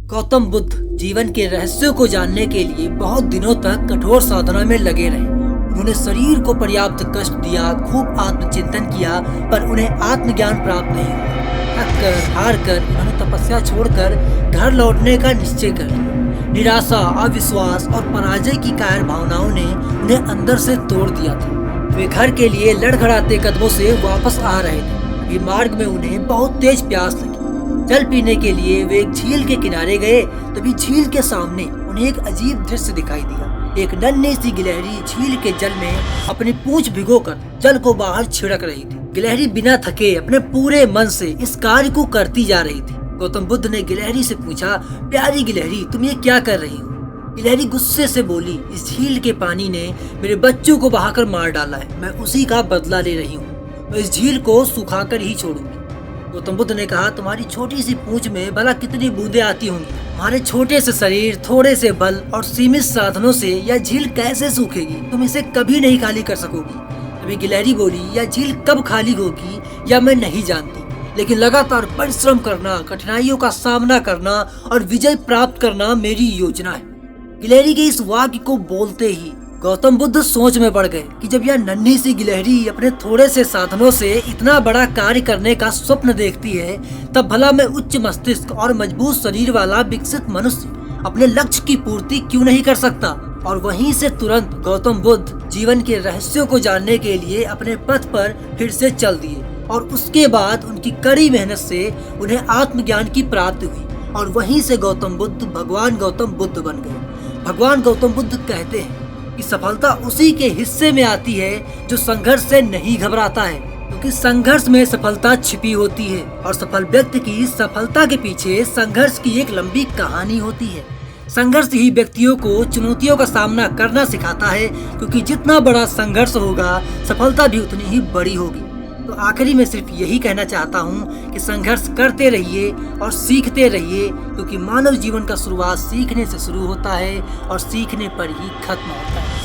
गौतम बुद्ध जीवन के रहस्यों को जानने के लिए बहुत दिनों तक कठोर साधना में लगे रहे। उन्होंने शरीर को पर्याप्त कष्ट दिया, खूब आत्मचिंतन किया, पर उन्हें आत्मज्ञान प्राप्त नहीं हुआ। थक कर हार कर उन्होंने तपस्या छोड़कर घर लौटने का निश्चय कर लिया। निराशा, अविश्वास और पराजय की कायर भावनाओं ने उन्हें अंदर से तोड़ दिया था। वे घर के लिए लड़खड़ाते कदमों से वापस आ रहे थे। अभी मार्ग में उन्हें बहुत तेज प्यास लगी। जल पीने के लिए वे एक झील के किनारे गए। तभी झील के सामने उन्हें एक अजीब दृश्य दिखाई दिया। एक नन्ही सी गिलहरी झील के जल में अपनी पूंछ भिगोकर जल को बाहर छिड़क रही थी। गिलहरी बिना थके अपने पूरे मन से इस कार्य को करती जा रही थी। गौतम बुद्ध ने गिलहरी से पूछा, प्यारी गिलहरी, तुम ये क्या कर रही हो? गिलहरी गुस्से से बोली, इस झील के पानी ने मेरे बच्चों को बहाकर मार डाला है। मैं उसी का बदला ले रही हूँ। मैं इस झील को सुखाकर ही छोड़ूंगी। गौतम बुद्ध ने कहा, तुम्हारी छोटी सी पूंछ में भला कितनी बूंदें आती होंगी? तुम्हारे छोटे से शरीर, थोड़े से बल और सीमित साधनों से यह झील कैसे सूखेगी? तुम इसे कभी नहीं खाली कर सकोगी। तभी गिलहरी बोली, यह झील कब खाली होगी या मैं नहीं जानती, लेकिन लगातार परिश्रम करना, कठिनाइयों का सामना करना और विजय प्राप्त करना मेरी योजना है। गिलहरी के इस वाक्य को बोलते ही गौतम बुद्ध सोच में पड़ गए कि जब यह नन्ही सी गिलहरी अपने थोड़े से साधनों से इतना बड़ा कार्य करने का स्वप्न देखती है, तब भला मैं उच्च मस्तिष्क और मजबूत शरीर वाला विकसित मनुष्य अपने लक्ष्य की पूर्ति क्यों नहीं कर सकता? और वहीं से तुरंत गौतम बुद्ध जीवन के रहस्यों को जानने के लिए अपने पथ पर फिर से चल दिए। और उसके बाद उनकी कड़ी मेहनत से उन्हें आत्मज्ञान की प्राप्ति हुई और वहीं से गौतम बुद्ध भगवान गौतम बुद्ध बन गए। भगवान गौतम बुद्ध कहते हैं कि सफलता उसी के हिस्से में आती है जो संघर्ष से नहीं घबराता है, क्योंकि संघर्ष में सफलता छिपी होती है और सफल व्यक्ति की सफलता के पीछे संघर्ष की एक लंबी कहानी होती है। संघर्ष ही व्यक्तियों को चुनौतियों का सामना करना सिखाता है, क्योंकि जितना बड़ा संघर्ष होगा सफलता भी उतनी ही बड़ी होगी। तो आखिरी में सिर्फ यही कहना चाहता हूँ कि संघर्ष करते रहिए और सीखते रहिए, क्योंकि मानव जीवन का शुरुआत सीखने से शुरू होता है और सीखने पर ही खत्म होता है।